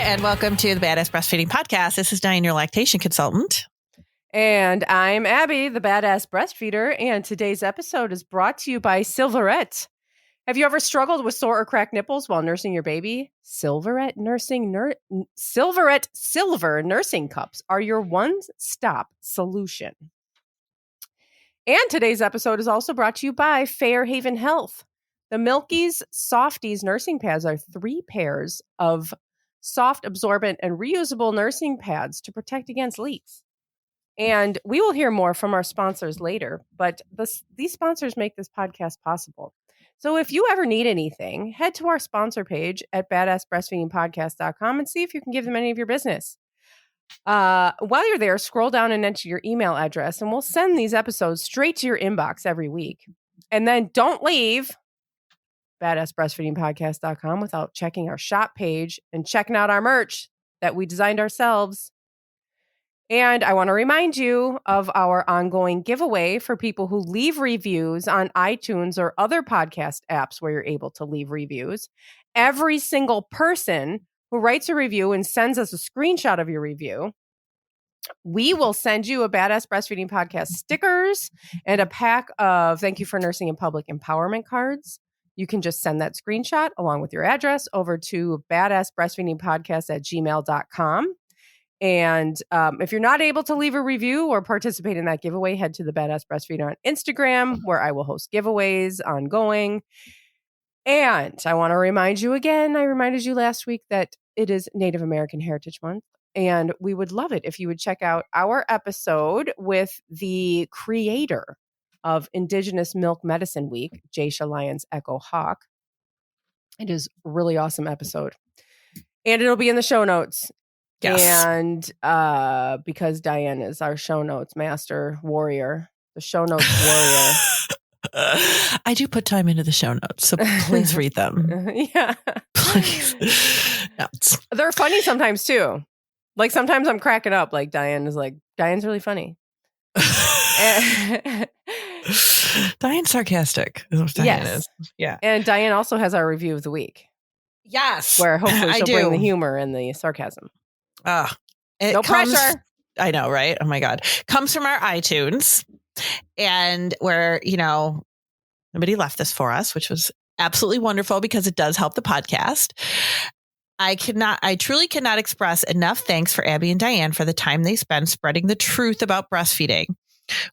and welcome to the Badass Breastfeeding Podcast. This is Dianne, your lactation consultant. And I'm Abby, the Badass Breastfeeder, and today's episode is brought to you by Silverette. Have you ever struggled with sore or cracked nipples while nursing your baby? Silverette Silver Nursing Cups are your one-stop solution. And today's episode is also brought to you by Fairhaven Health. The Milky's Softies nursing pads are 3 pairs of soft, absorbent, and reusable nursing pads to protect against leaks. And we will hear more from our sponsors later, but these sponsors make this podcast possible. So if you ever need anything, head to our sponsor page at badassbreastfeedingpodcast.com and see if you can give them any of your business. While you're there, scroll down and enter your email address, and we'll send these episodes straight to your inbox every week. And then don't leave badassbreastfeedingpodcast.com without checking our shop page and checking out our merch that we designed ourselves. And I want to remind you of our ongoing giveaway for people who leave reviews on iTunes or other podcast apps where you're able to leave reviews. Every single person who writes a review and sends us a screenshot of your review, we will send you a Badass Breastfeeding Podcast stickers and a pack of Thank You for Nursing in Public empowerment cards. You can just send that screenshot along with your address over to badassbreastfeedingpodcast@gmail.com. And if you're not able to leave a review or participate in that giveaway, head to the Badass Breastfeeder on Instagram, where I will host giveaways ongoing. And I want to remind you again, I reminded you last week that it is Native American Heritage Month. And we would love it if you would check out our episode with the creator of Indigenous Milk Medicine Week, Jaysha Lyons Echo Hawk. It is a really awesome episode. And it'll be in the show notes. Yes. And because Dianne is our show notes master warrior, the show notes warrior. I do put time into the show notes, so please read them. Yeah. Please. Notes. They're funny sometimes too. Like sometimes I'm cracking up. Like Dianne's really funny. Diane's sarcastic. Is what Dianne is. Yeah. And Dianne also has our review of the week. Yes. Where hopefully she'll bring the humor and the sarcasm. No pressure. I know, right? Oh my God. Comes from our iTunes, and where, nobody left this for us, which was absolutely wonderful because it does help the podcast. I truly cannot express enough thanks for Abby and Dianne for the time they spend spreading the truth about breastfeeding.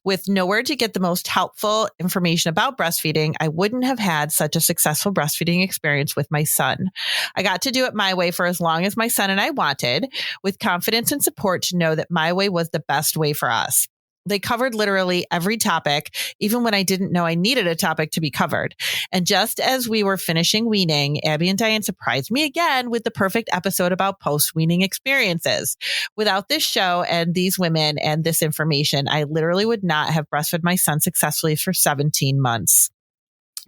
With nowhere to get the most helpful information about breastfeeding, I wouldn't have had such a successful breastfeeding experience with my son. I got to do it my way for as long as my son and I wanted, with confidence and support to know that my way was the best way for us. They covered literally every topic, even when I didn't know I needed a topic to be covered. And just as we were finishing weaning, Abby and Dianne surprised me again with the perfect episode about post-weaning experiences. Without this show and these women and this information, I literally would not have breastfed my son successfully for 17 months.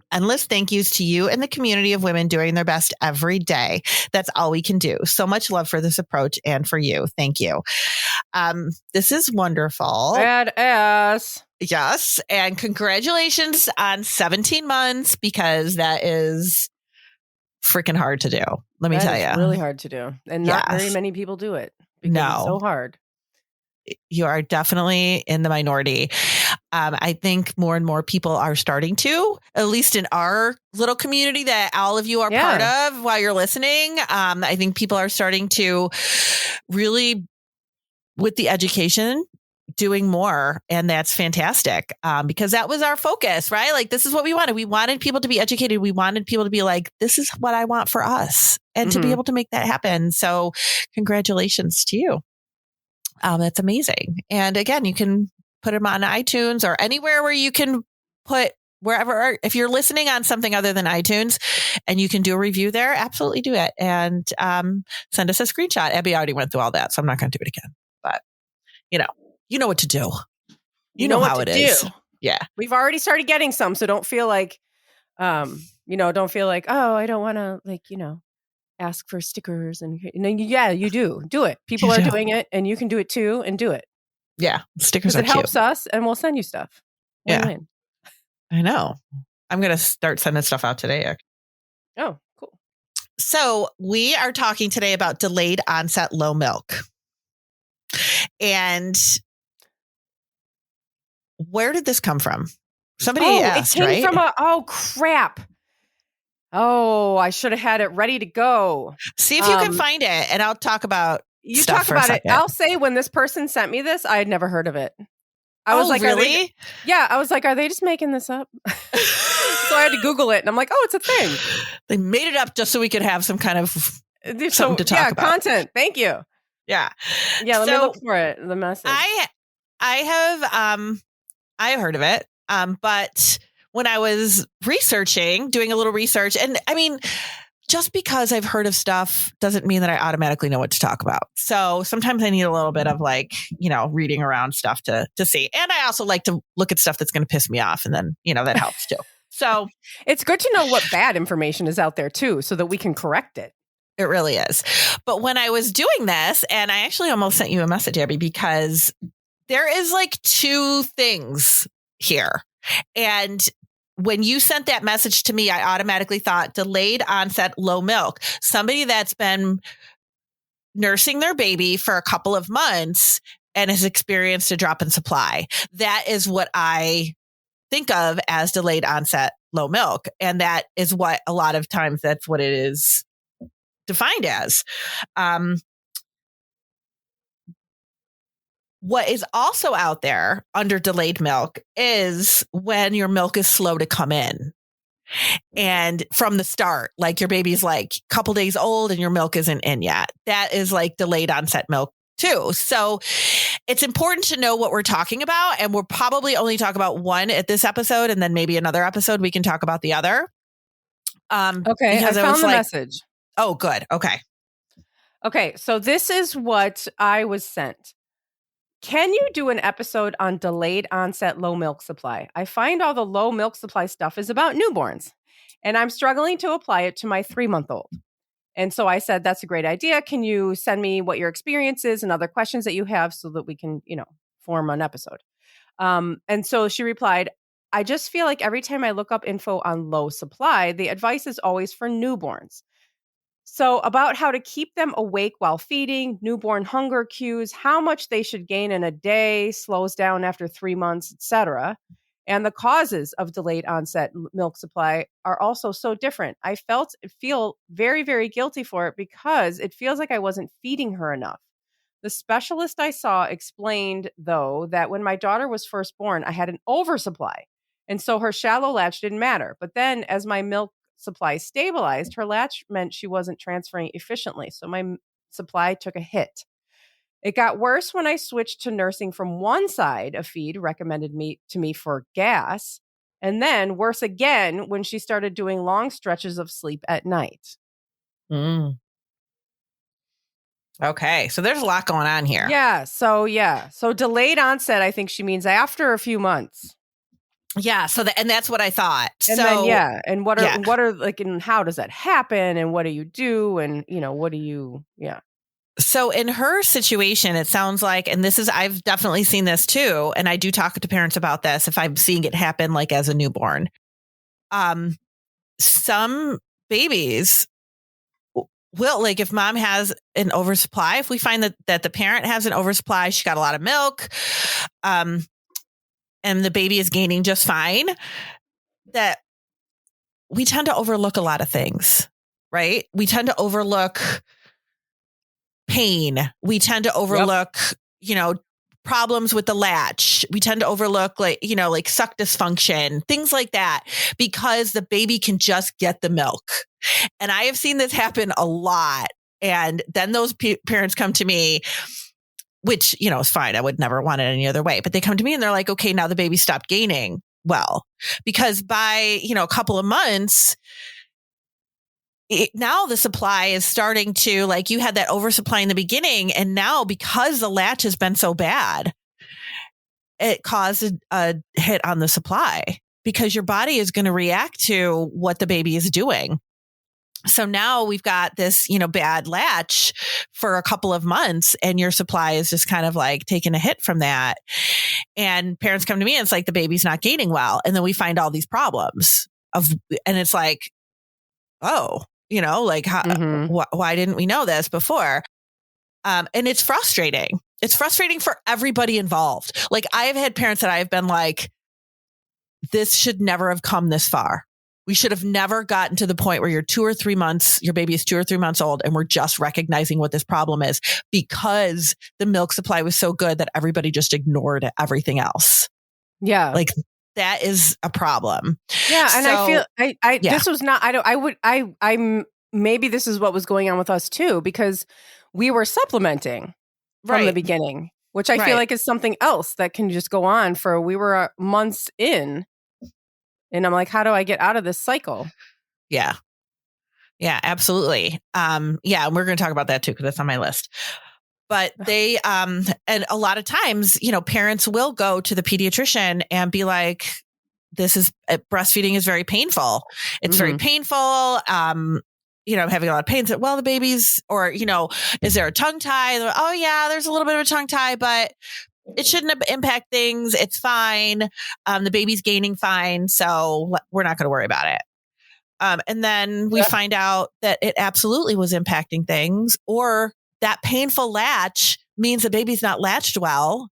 Endless thank yous to you and the community of women doing their best every day. That's all we can do. So much love for this approach and for you. Thank you. This is wonderful. Badass. Yes. And congratulations on 17 months, because that is freaking hard to do. Let me tell you. Really hard to do. And not very many people do it. Because it's so hard. You are definitely in the minority. I think more and more people are starting to, at least in our little community that all of you are part of while you're listening. I think people are starting to really, with the education, doing more. And that's fantastic, because that was our focus, right? Like, this is what we wanted. We wanted people to be educated. We wanted people to be like, this is what I want for us, and to be able to make that happen. So congratulations to you. That's amazing. And again, you can put them on iTunes or anywhere where you can put wherever. If you're listening on something other than iTunes and you can do a review there, absolutely do it. And send us a screenshot. Abby already went through all that, so I'm not going to do it again. But, you know what to do. You know how it is. Yeah. We've already started getting some, so don't feel like, don't feel like, oh, I don't want to, ask for stickers. And yeah, you do it. People are doing it, and you can do it too, and do it. Yeah. Stickers are cute. It helps us, and we'll send you stuff. Win-win. I know. I'm going to start sending stuff out today. Oh, cool. So we are talking today about delayed onset low milk. And where did this come from? Somebody asked, it came right? from oh, crap. Oh, I should have had it ready to go. See if you can find it, and I'll talk about You stuff talk for a about it. second. I'll say when this person sent me this, I had never heard of it. I was like, really? I was like, are they just making this up? So I had to Google it, and I'm like, oh, it's a thing. They made it up just so we could have some kind of something to talk about. Content. Thank you. Yeah. Yeah, let me look for it. The message. I have heard of it. But when I was doing a little research, and I mean, just because I've heard of stuff doesn't mean that I automatically know what to talk about. So sometimes I need a little bit of reading around stuff to see. And I also like to look at stuff that's going to piss me off. And then, that helps too. So it's good to know what bad information is out there too, so that we can correct it. It really is. But when I was doing this, and I actually almost sent you a message, Abby, because there is two things here. And when you sent that message to me, I automatically thought delayed onset low milk, somebody that's been nursing their baby for a couple of months and has experienced a drop in supply. That is what I think of as delayed onset low milk. And that is what a lot of times that's what it is defined as. What is also out there under delayed milk is when your milk is slow to come in. And from the start, like your baby's a couple days old and your milk isn't in yet. That is delayed onset milk too. So it's important to know what we're talking about. And we'll probably only talk about one at this episode. And then maybe another episode, we can talk about the other. Okay. I found the message. Oh, good. Okay. Okay. So this is what I was sent. Can you do an episode on delayed onset low milk supply? I find all the low milk supply stuff is about newborns, and I'm struggling to apply it to my 3-month-old. And so I said, that's a great idea. Can you send me what your experience is and other questions that you have so that we can, form an episode? And so she replied, I just feel like every time I look up info on low supply, the advice is always for newborns. So about how to keep them awake while feeding, newborn hunger cues, how much they should gain in a day, slows down after 3 months, etc. And the causes of delayed onset milk supply are also so different. I feel very, very guilty for it because it feels like I wasn't feeding her enough. The specialist I saw explained, though, that when my daughter was first born, I had an oversupply. And so her shallow latch didn't matter. But then as my milk supply stabilized, her latch meant she wasn't transferring efficiently. So my supply took a hit. It got worse when I switched to nursing from one side of feed recommended to me for gas, and then worse again when she started doing long stretches of sleep at night. Okay. So there's a lot going on here. Yeah. So delayed onset, I think she means after a few months. Yeah. So and that's what I thought. And then, and what are and how does that happen? And what do you do? And, what do you, So in her situation, it sounds like, and I've definitely seen this too. And I do talk to parents about this if I'm seeing it happen as a newborn. Some babies will, if mom has an oversupply, if we find that the parent has an oversupply, she got a lot of milk, and the baby is gaining just fine, that we tend to overlook a lot of things, right? We tend to overlook pain. We tend to overlook, problems with the latch. We tend to overlook suck dysfunction, things like that, because the baby can just get the milk. And I have seen this happen a lot. And then those parents come to me, which, is fine. I would never want it any other way. But they come to me and they're like, okay, now the baby stopped gaining. Well, because by, a couple of months, now the supply is starting to, you had that oversupply in the beginning. And now because the latch has been so bad, it caused a hit on the supply because your body is going to react to what the baby is doing. So now we've got this, bad latch for a couple of months and your supply is just kind of taking a hit from that. And parents come to me and it's the baby's not gaining well. And then we find all these problems and it's oh, like why didn't we know this before? And it's frustrating. It's frustrating for everybody involved. Like I've had parents that I've been like, this should never have come this far. We should have never gotten to the point where your baby is 2 or 3 months old and we're just recognizing what this problem is because the milk supply was so good that everybody just ignored everything else. Yeah. Like that is a problem. Yeah. And I feel yeah. this was not, I'm maybe this is what was going on with us too, because we were supplementing from the beginning, which I feel like is something else that can just go on for, we were months in. And I'm like, how do I get out of this cycle? Yeah. Yeah, absolutely. Yeah. And we're going to talk about that too, because that's on my list. But they, and a lot of times, parents will go to the pediatrician and be like, breastfeeding is very painful. It's very painful. I'm having a lot of pain. Well, the baby's, or, is there a tongue tie? Oh yeah, there's a little bit of a tongue tie, but it shouldn't impact things. It's fine. The baby's gaining fine. So we're not going to worry about it. And then we find out that it absolutely was impacting things, or that painful latch means the baby's not latched well.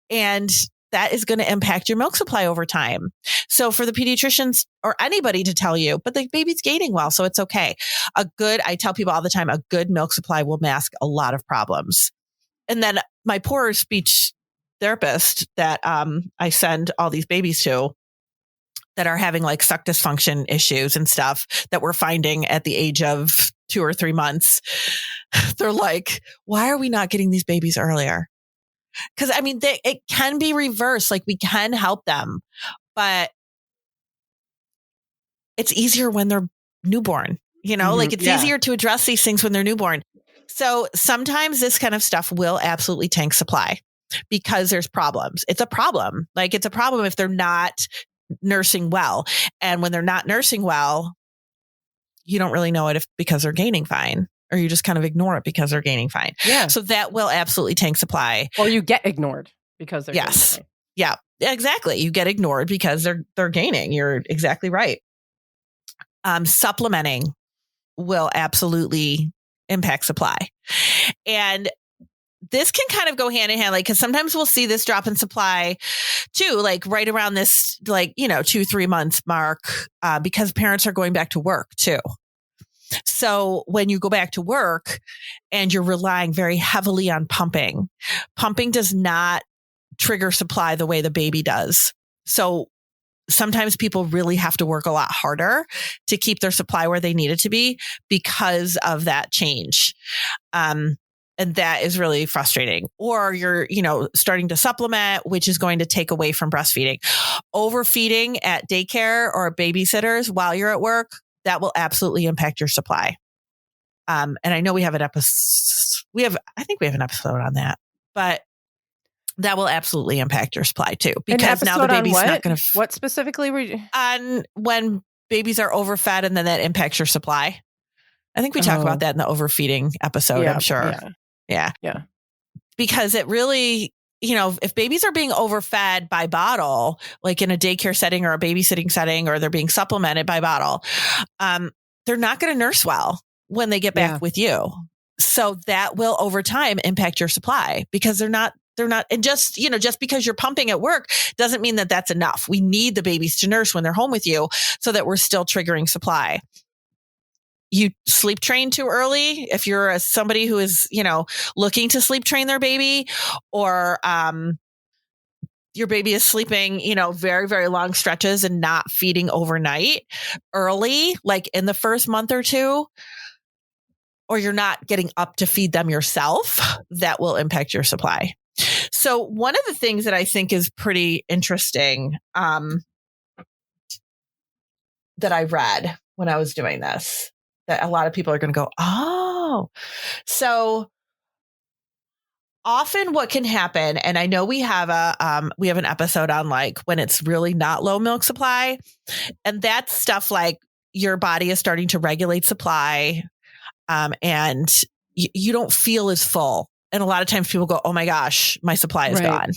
And that is going to impact your milk supply over time. So for the pediatricians or anybody to tell you, but the baby's gaining well, so it's okay. I tell people all the time, a good milk supply will mask a lot of problems. And then my poor speech therapist that I send all these babies to that are having like suck dysfunction issues and stuff that we're finding at the age of 2 or 3 months. They're like, why are we not getting these babies earlier? Because it can be reversed. Like we can help them, but it's easier when they're newborn, like it's easier to address these things when they're newborn. So sometimes this kind of stuff will absolutely tank supply because there's problems. It's a problem. Like it's a problem if they're not nursing well. And when they're not nursing well, you don't really know it because they're gaining fine, or you just kind of ignore it because they're gaining fine. Yeah. So that will absolutely tank supply. Or you get ignored because they're gaining fine. Yeah, exactly. You get ignored because they're gaining. You're exactly right. Supplementing will absolutely impact supply. And this can kind of go hand in hand, like, because sometimes we'll see this drop in supply too, like right around this, 2-3 months mark, because parents are going back to work too. So when you go back to work and you're relying very heavily on pumping does not trigger supply the way the baby does. So sometimes people really have to work a lot harder to keep their supply where they need it to be because of that change. And that is really frustrating. Or you're, starting to supplement, which is going to take away from breastfeeding. Overfeeding at daycare or babysitters while you're at work, that will absolutely impact your supply. And I know we have an episode. I think we have an episode on that, but that will absolutely impact your supply too, because now the baby's not going to. What specifically were you on when babies are overfed, and then that impacts your supply? I think we talk about that in the overfeeding episode. I'm sure. Yeah. Because it really, if babies are being overfed by bottle, like in a daycare setting or a babysitting setting, or they're being supplemented by bottle, they're not going to nurse well when they get back with you. So that will over time impact your supply because they're not, and just because you're pumping at work doesn't mean that that's enough. We need the babies to nurse when they're home with you so that we're still triggering supply. You sleep train too early. If you're somebody who is, looking to sleep train their baby, or your baby is sleeping, very, very long stretches and not feeding overnight early, like in the first month or two, or you're not getting up to feed them yourself, that will impact your supply. So one of the things that I think is pretty interesting that I read when I was doing this, that a lot of people are going to go, oh, so often what can happen, and I know we have an episode on like when it's really not low milk supply, and that's stuff like your body is starting to regulate supply, and you don't feel as full. And a lot of times people go, oh my gosh, my supply is gone.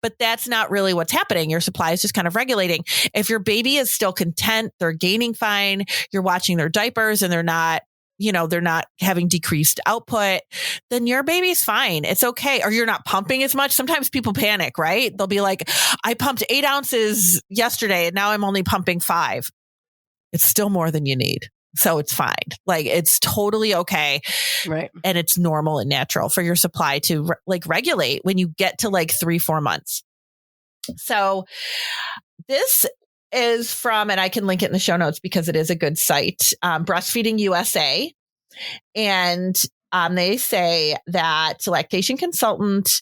But that's not really what's happening. Your supply is just kind of regulating. If your baby is still content, they're gaining fine, you're watching their diapers and they're not having decreased output, then your baby's fine. It's okay. Or you're not pumping as much. Sometimes people panic, right? They'll be like, I pumped 8 ounces yesterday and now I'm only pumping 5. It's still more than you need. So it's fine. Like, it's totally okay. Right. And it's normal and natural for your supply to regulate when you get to 3-4 months. So this is from, and I can link it in the show notes because it is a good site, Breastfeeding U.S.A. And they say that lactation consultant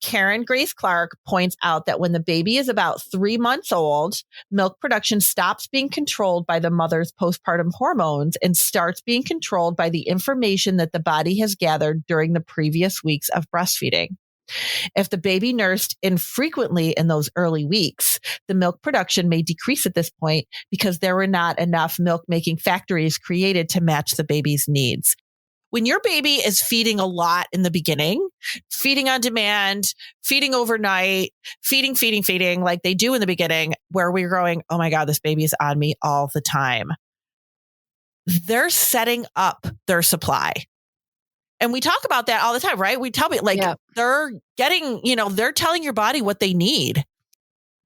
Karen Grace Clark points out that when the baby is about 3 months old, milk production stops being controlled by the mother's postpartum hormones and starts being controlled by the information that the body has gathered during the previous weeks of breastfeeding. If the baby nursed infrequently in those early weeks, the milk production may decrease at this point because there were not enough milk-making factories created to match the baby's needs. When your baby is feeding a lot in the beginning, feeding on demand, feeding overnight, feeding like they do in the beginning, where we're going, oh my God, this baby is on me all the time. They're setting up their supply. And we talk about that all the time, right? We tell me they're getting, they're telling your body what they need.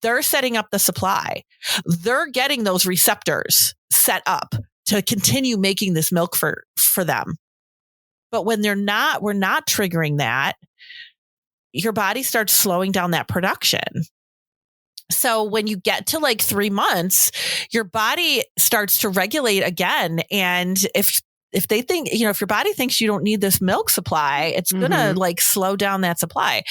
They're setting up the supply. They're getting those receptors set up to continue making this milk for them. But when we're not triggering that, your body starts slowing down that production. So when you get to 3 months, your body starts to regulate again. And if they think, if your body thinks you don't need this milk supply, it's going to slow down that supply.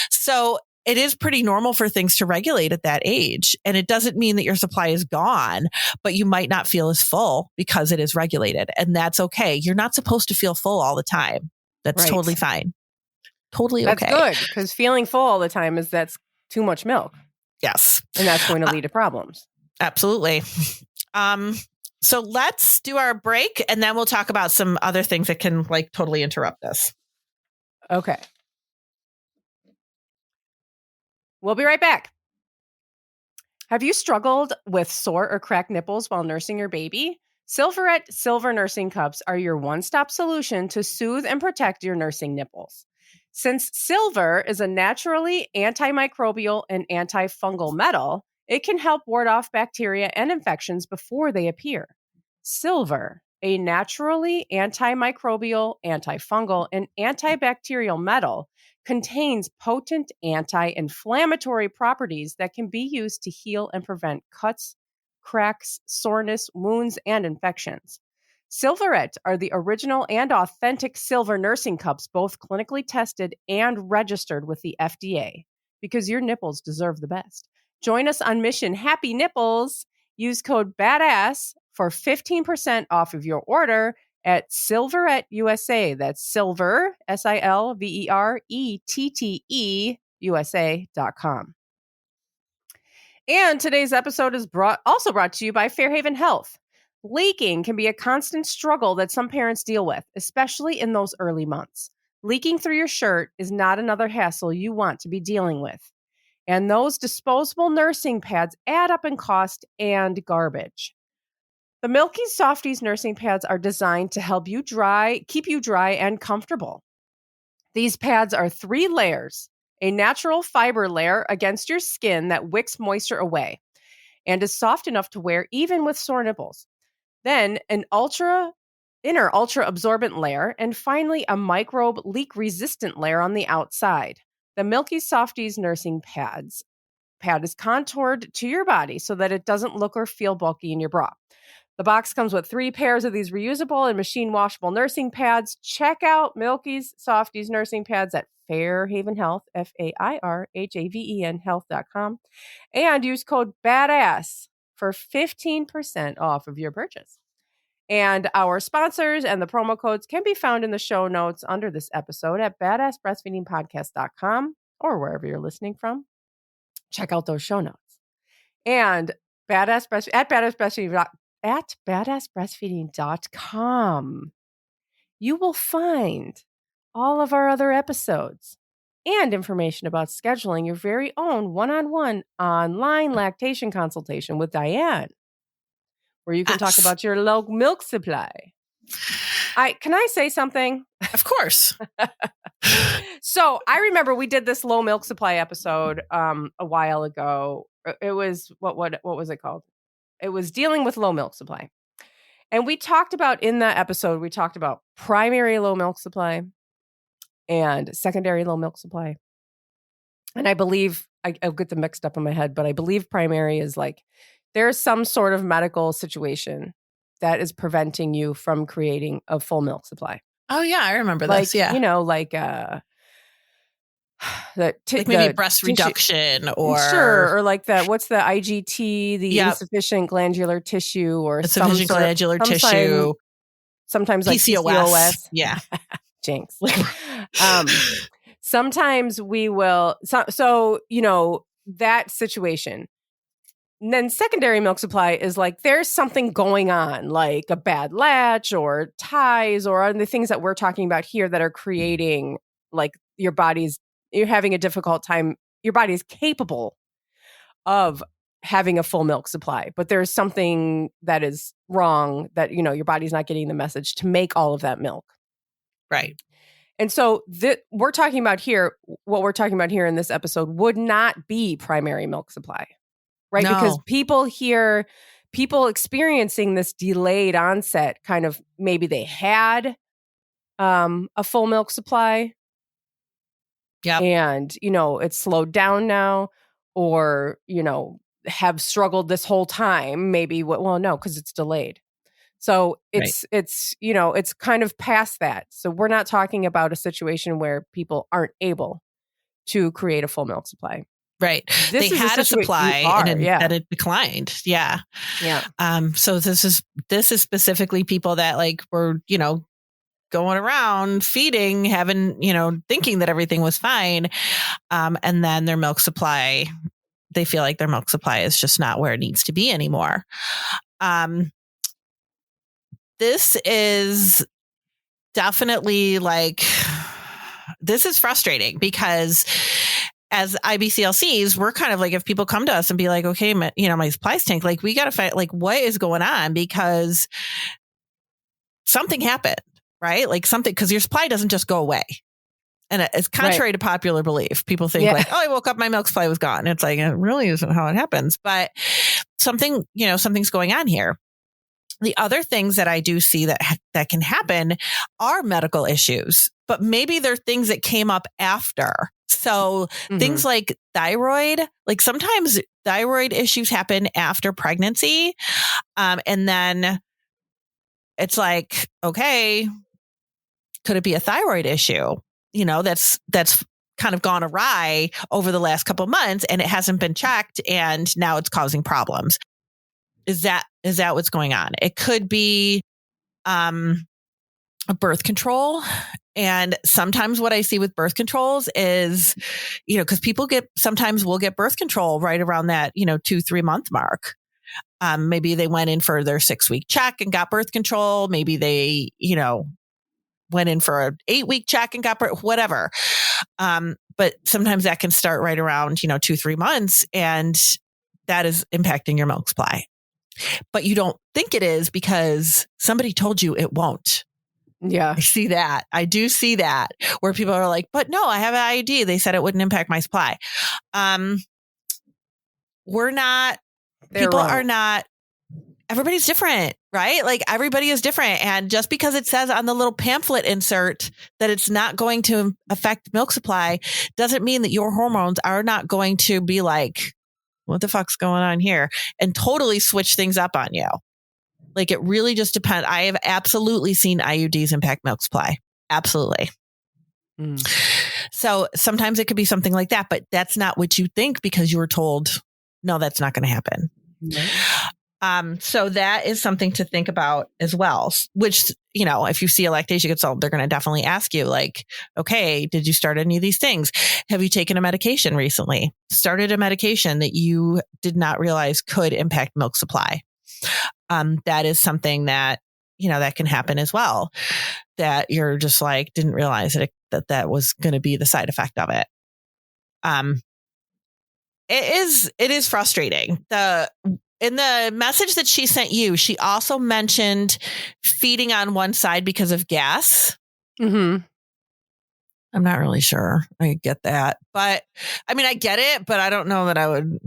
So it is pretty normal for things to regulate at that age. And it doesn't mean that your supply is gone, but you might not feel as full because it is regulated. And that's okay. You're not supposed to feel full all the time. That's totally fine. Totally okay. That's good, because feeling full all the time that's too much milk. Yes. And that's going to lead to problems. Absolutely. So let's do our break and then we'll talk about some other things that can totally interrupt this. Okay. We'll be right back. Have you struggled with sore or cracked nipples while nursing your baby? Silverette Silver Nursing Cups are your one-stop solution to soothe and protect your nursing nipples. Since silver is a naturally antimicrobial and antifungal metal, it can help ward off bacteria and infections before they appear. Silver, a naturally antimicrobial, antifungal, and antibacterial metal, contains potent anti-inflammatory properties that can be used to heal and prevent cuts, cracks, soreness, wounds, and infections. Silverette are the original and authentic silver nursing cups, both clinically tested and registered with the FDA, because your nipples deserve the best. Join us on Mission Happy Nipples. Use code BADASS for 15% off of your order at Silverette USA. That's silver, SILVERETTE, USA.com. And today's episode is also brought to you by Fairhaven Health. Leaking can be a constant struggle that some parents deal with, especially in those early months. Leaking through your shirt is not another hassle you want to be dealing with. And those disposable nursing pads add up in cost and garbage. The Milky Softies nursing pads are designed to help you keep you dry and comfortable. These pads are 3 layers, a natural fiber layer against your skin that wicks moisture away and is soft enough to wear even with sore nipples. Then an inner ultra absorbent layer, and finally a microbe leak resistant layer on the outside. The Milky Softies nursing pad is contoured to your body so that it doesn't look or feel bulky in your bra. The box comes with 3 pairs of these reusable and machine washable nursing pads. Check out Milky's Softies nursing pads at Fairhaven Health, FAIRHAVEN health.com, and use code BADASS for 15% off of your purchase. And our sponsors and the promo codes can be found in the show notes under this episode at badassbreastfeedingpodcast.com or wherever you're listening from. Check out those show notes. And at badassbreastfeeding.com, you will find all of our other episodes and information about scheduling your very own one-on-one online lactation consultation with Dianne, where you can talk about your low milk supply. Can I say something? Of course. So I remember we did this low milk supply episode a while ago. It was what was it called? It was dealing with low milk supply. And we talked about in that episode, we talked about primary low milk supply and secondary low milk supply. And I believe I'll get them mixed up in my head, but I believe primary is like there's some sort of medical situation that is preventing you from creating a full milk supply. Oh yeah, I remember like, this. Yeah, like maybe breast reduction or like that. What's the IGT, the insufficient glandular tissue, or insufficient glandular tissue. Sometimes like PCOS. Yeah, jinx. Sometimes we will. So that situation. And then secondary milk supply is like there's something going on, like a bad latch or ties or the things that we're talking about here that are creating like you're having a difficult time. Your body is capable of having a full milk supply, but there's something that is wrong that, your body's not getting the message to make all of that milk. Right. And so what we're talking about here in this episode would not be primary milk supply. Right. No. Because people experiencing this delayed onset kind of maybe they had a full milk supply. Yeah. And, it's slowed down now or, have struggled this whole time. Maybe no, because it's delayed. So it's kind of past that. So we're not talking about a situation where people aren't able to create a full milk supply. Right. They had a supply and it declined. Yeah. Yeah. So this is specifically people that like were, going around feeding, having, thinking that everything was fine. And then their milk supply, they feel like their milk supply is just not where it needs to be anymore. This is definitely this is frustrating because as IBCLCs, we're kind of like, if people come to us and be like, okay, my supply's tank, like we got to find like what is going on because something happened, right? Like something, because your supply doesn't just go away. And it's contrary to popular belief. People think like, oh, I woke up, my milk supply was gone. It's like, it really isn't how it happens, but something's going on here. The other things that I do see that can happen are medical issues, but maybe they're things that came up after. So things like thyroid, like sometimes thyroid issues happen after pregnancy. And then it's like, okay, could it be a thyroid issue? That's kind of gone awry over the last couple of months and it hasn't been checked and now it's causing problems. Is that what's going on? It could be a birth control. And sometimes what I see with birth controls is, because people sometimes will get birth control right around that, 2-3 month mark. Maybe they went in for their 6-week check and got birth control. Maybe they, went in for an 8-week check and got birth, whatever. But sometimes that can start right around, 2-3 months and that is impacting your milk supply. But you don't think it is because somebody told you it won't. Yeah. I see that. I do see that where people are like, but no, I have an IUD. They said it wouldn't impact my supply. We're not, people are not, everybody's different, right? Like everybody is different. And just because it says on the little pamphlet insert that it's not going to affect milk supply doesn't mean that your hormones are not going to be like, what the fuck's going on here? And totally switch things up on you. Like it really just depends. I have absolutely seen IUDs impact milk supply. Absolutely. So sometimes it could be something like that, but that's not what you think because you were told, no, that's not going to happen. So that is something to think about as well, which, if you see a lactation consultant, they're going to definitely ask you like, okay, did you start any of these things? Have you taken a medication recently? Started a medication that you did not realize could impact milk supply? That is something that, that can happen as well, that you're just like, didn't realize that was going to be the side effect of it. It is frustrating. In the message that she sent you, she also mentioned feeding on one side because of gas. Mm-hmm. I'm not really sure I get that, but I mean, I get it, but I don't know that I would.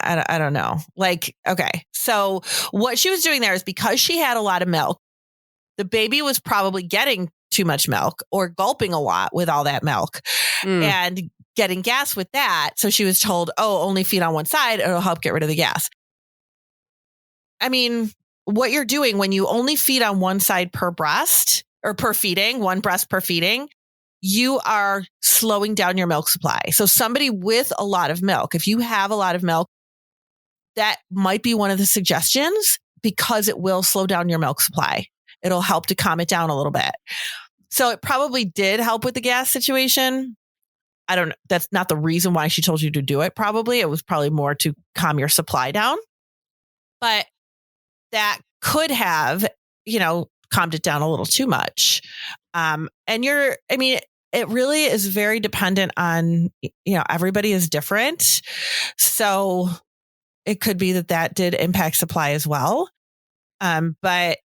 I don't know. Like, okay. So what she was doing there is because she had a lot of milk, the baby was probably getting too much milk or gulping a lot with all that milk and getting gas with that. So she was told, oh, only feed on one side. It'll help get rid of the gas. I mean, what you're doing when you only feed on one side per breast or per feeding, one breast per feeding, you are slowing down your milk supply. So somebody with a lot of milk, if you have a lot of milk, that might be one of the suggestions because it will slow down your milk supply. It'll help to calm it down a little bit. So it probably did help with the gas situation. I don't know. That's not the reason why she told you to do it. Probably it was probably more to calm your supply down, but that could have, calmed it down a little too much. It really is very dependent on, everybody is different. So it could be that did impact supply as well. But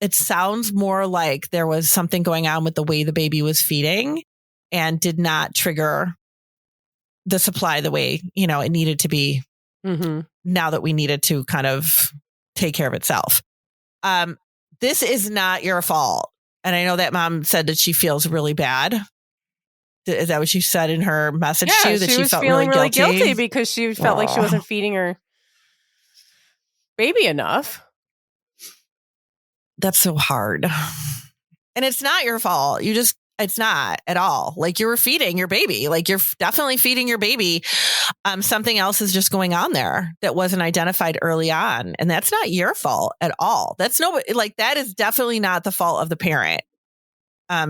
it sounds more like there was something going on with the way the baby was feeding and did not trigger the supply the way, it needed to be now that we needed to kind of take care of itself. This is not your fault. And I know that mom said that she feels really bad. Is that what she said in her message to you? That she was felt feeling really guilty? guilty because she felt like she wasn't feeding her baby enough. That's so hard. And it's not your fault. It's not at all. Like you were feeding your baby. Like you're definitely feeding your baby. Something else is just going on there that wasn't identified early on. And that's not your fault at all. That is definitely not the fault of the parent.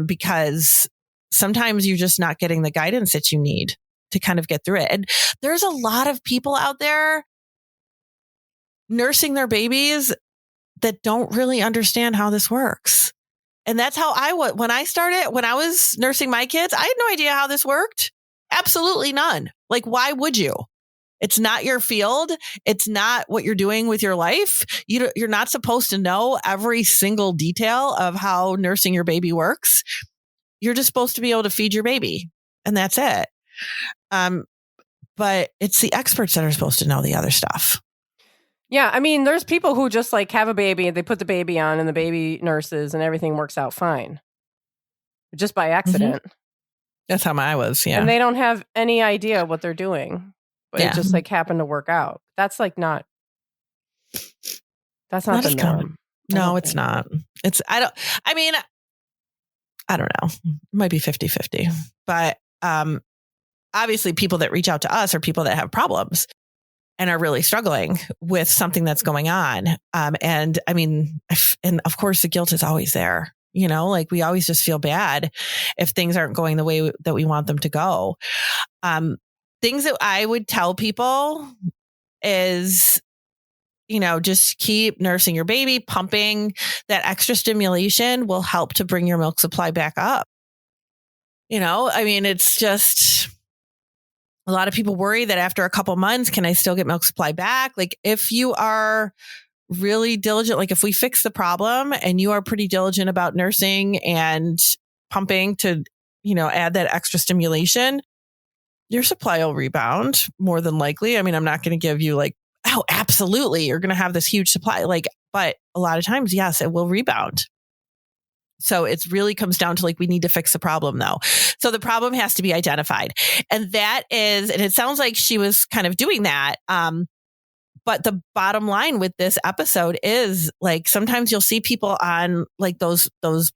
Because sometimes you're just not getting the guidance that you need to kind of get through it. And there's a lot of people out there nursing their babies that don't really understand how this works. And that's how I was when I was nursing my kids. I had no idea how this worked. Absolutely none. Like, why would you? It's not your field. It's not what you're doing with your life. You're not supposed to know every single detail of how nursing your baby works. You're just supposed to be able to feed your baby, and that's it. But it's the experts that are supposed to know the other stuff. Yeah, I mean, there's people who just like have a baby, they put the baby on and the baby nurses and everything works out fine. Just by accident. That's how I was, yeah. And they don't have any idea what they're doing. But it just like happened to work out. That's like not the norm. Common. No, it's not. I don't know. It might be 50-50. But obviously people that reach out to us are people that have problems and are really struggling with something that's going on. And of course the guilt is always there. Like we always just feel bad if things aren't going the way that we want them to go. Things that I would tell people is, just keep nursing your baby, pumping. That extra stimulation will help to bring your milk supply back up. It's just a lot of people worry that after a couple months, can I still get milk supply back? Like if you are really diligent, like if we fix the problem and you are pretty diligent about nursing and pumping to, add that extra stimulation, your supply will rebound more than likely. I'm not going to give you like, oh, absolutely, you're going to have this huge supply. But a lot of times, yes, it will rebound. So it really comes down to like, we need to fix the problem though. So the problem has to be identified. And it sounds like she was kind of doing that. But the bottom line with this episode is like, sometimes you'll see people on like those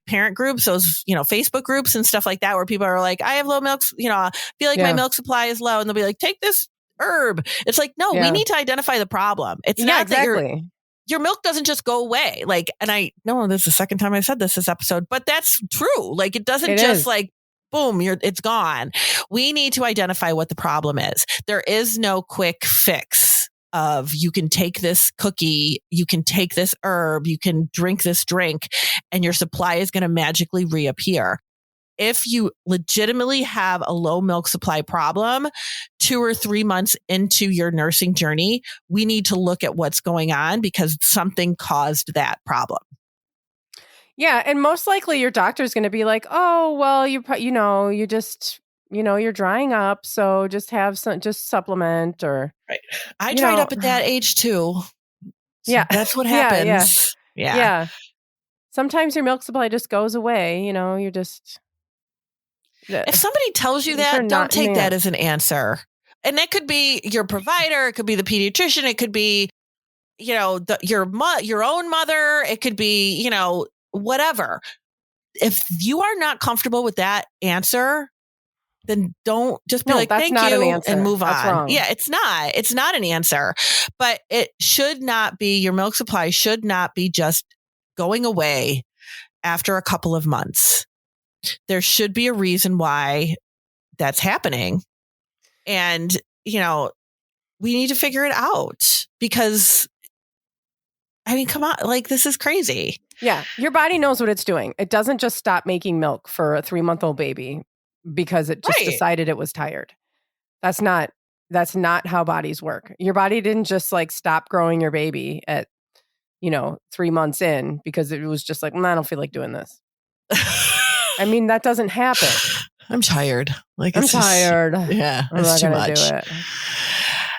parent groups, those, Facebook groups and stuff like that, where people are like, I have low milk, I feel like my milk supply is low. And they'll be like, take this herb. It's like, no, we need to identify the problem. It's not exactly. that your milk doesn't just go away. Like, and I know this is the second time I've said this episode, but that's true. Like, it doesn't just like, boom, it's gone. We need to identify what the problem is. There is no quick fix of you can take this cookie, you can take this herb, you can drink this drink, and your supply is going to magically reappear. if you legitimately have a low milk supply problem 2 or 3 months into your nursing journey, we need to look at what's going on because something caused that problem. Yeah. And most likely your doctor's going to be like, oh, well, you're drying up. So just have just supplement or. Right. I dried up at that age too. So yeah. that's what happens. Yeah. Sometimes your milk supply just goes away. You're just. If somebody tells you that, don't take that as an answer. And that could be your provider. It could be the pediatrician. It could be, your own mother. It could be, whatever. If you are not comfortable with that answer, then don't just be like, thank you, and move on. Wrong. Yeah, it's not an answer, but it should not be, your milk supply should not be just going away after a couple of months. There should be a reason why that's happening. And, we need to figure it out because, come on, this is crazy. Yeah. Your body knows what it's doing. It doesn't just stop making milk for a 3-month-old baby because it just decided it was tired. That's not how bodies work. Your body didn't just stop growing your baby at, 3 months in because it was just like, I don't feel like doing this. That doesn't happen. I'm tired. I'm tired. Yeah. I'm not going to do it.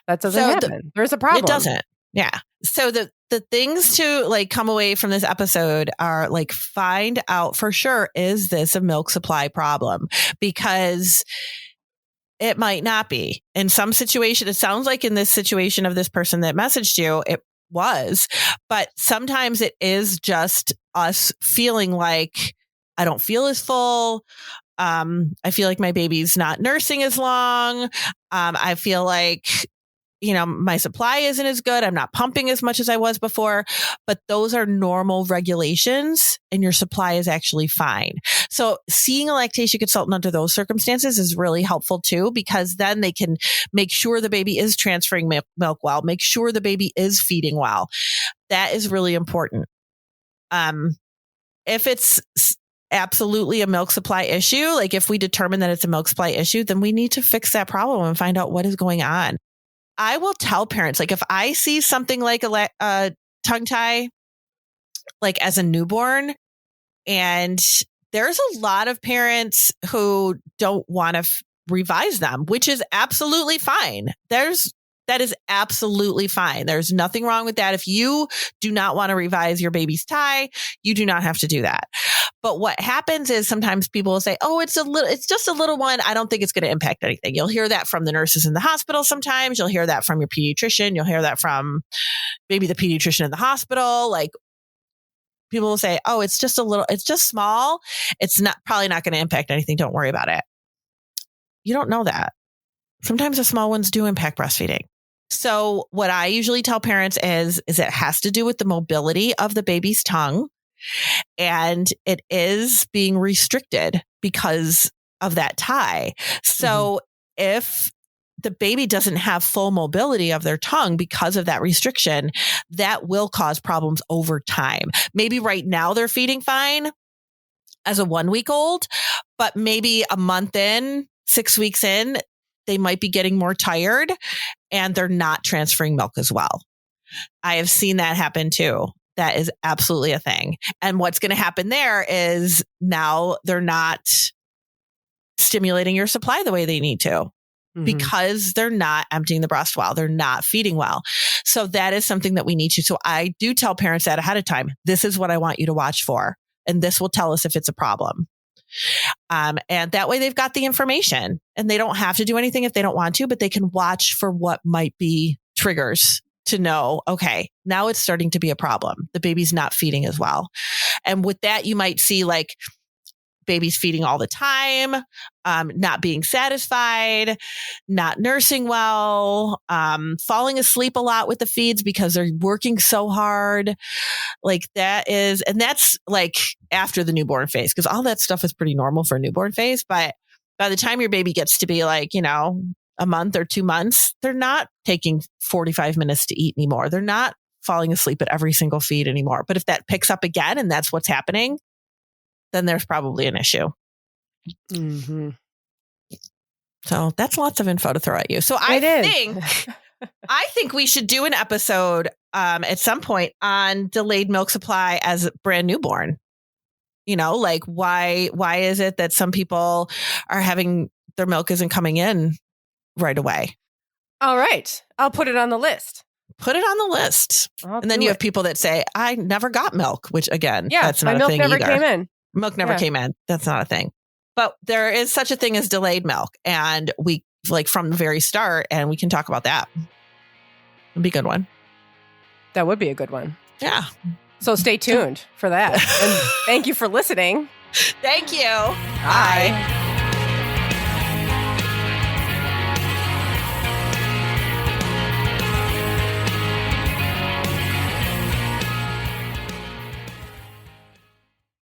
That doesn't happen. There's a problem. It doesn't. Yeah. So the things to come away from this episode are find out for sure, is this a milk supply problem? Because it might not be. In some situation, it sounds like in this situation of this person that messaged you, it was, but sometimes it is just us feeling like I don't feel as full. I feel like my baby's not nursing as long. I feel like, my supply isn't as good. I'm not pumping as much as I was before, but those are normal regulations and your supply is actually fine. So seeing a lactation consultant under those circumstances is really helpful too, because then they can make sure the baby is transferring milk well, make sure the baby is feeding well. That is really important. If it's absolutely a milk supply issue, if we determine that it's a milk supply issue, then we need to fix that problem and find out what is going on. I will tell parents, if I see something like a tongue tie, as a newborn, and there's a lot of parents who don't want to revise them, which is absolutely fine. That is absolutely fine. There's nothing wrong with that. If you do not want to revise your baby's tie, you do not have to do that. But what happens is sometimes people will say, oh, it's just a little one. I don't think it's going to impact anything. You'll hear that from the nurses in the hospital sometimes. You'll hear that from your pediatrician. You'll hear that from maybe the pediatrician in the hospital. People will say, oh, it's just small. It's probably not going to impact anything. Don't worry about it. You don't know that. Sometimes the small ones do impact breastfeeding. So what I usually tell parents is it has to do with the mobility of the baby's tongue, and it is being restricted because of that tie. So if the baby doesn't have full mobility of their tongue because of that restriction, that will cause problems over time. Maybe right now they're feeding fine as a 1-week-old, but maybe a month in, 6 weeks in, they might be getting more tired and they're not transferring milk as well. I have seen that happen too. That is absolutely a thing. And what's going to happen there is now they're not stimulating your supply the way they need to because they're not emptying the breast well. They're not feeding well. So that is something that we need to. So I do tell parents that ahead of time. This is what I want you to watch for. And this will tell us if it's a problem. And that way they've got the information and they don't have to do anything if they don't want to, but they can watch for what might be triggers to know, okay, now it's starting to be a problem. The baby's not feeding as well. And with that, you might see babies feeding all the time, not being satisfied, not nursing well, falling asleep a lot with the feeds because they're working so hard. That's after the newborn phase, because all that stuff is pretty normal for a newborn phase. But by the time your baby gets to be a month or 2 months, they're not taking 45 minutes to eat anymore. They're not falling asleep at every single feed anymore. But if that picks up again and that's what's happening, then there's probably an issue. Mm-hmm. So that's lots of info to throw at you. So I think we should do an episode at some point on delayed milk supply as a brand newborn. Like why is it that some people are having their milk isn't coming in right away? All right. I'll put it on the list. Put it on the list. And then you have people that say, I never got milk, which again, that's not a thing either. Milk never came in. Milk never came in. That's not a thing. But there is such a thing as delayed milk. And we from the very start, and we can talk about that. It'd be a good one. That would be a good one. Yeah. So stay tuned for that. And thank you for listening. Thank you. Bye.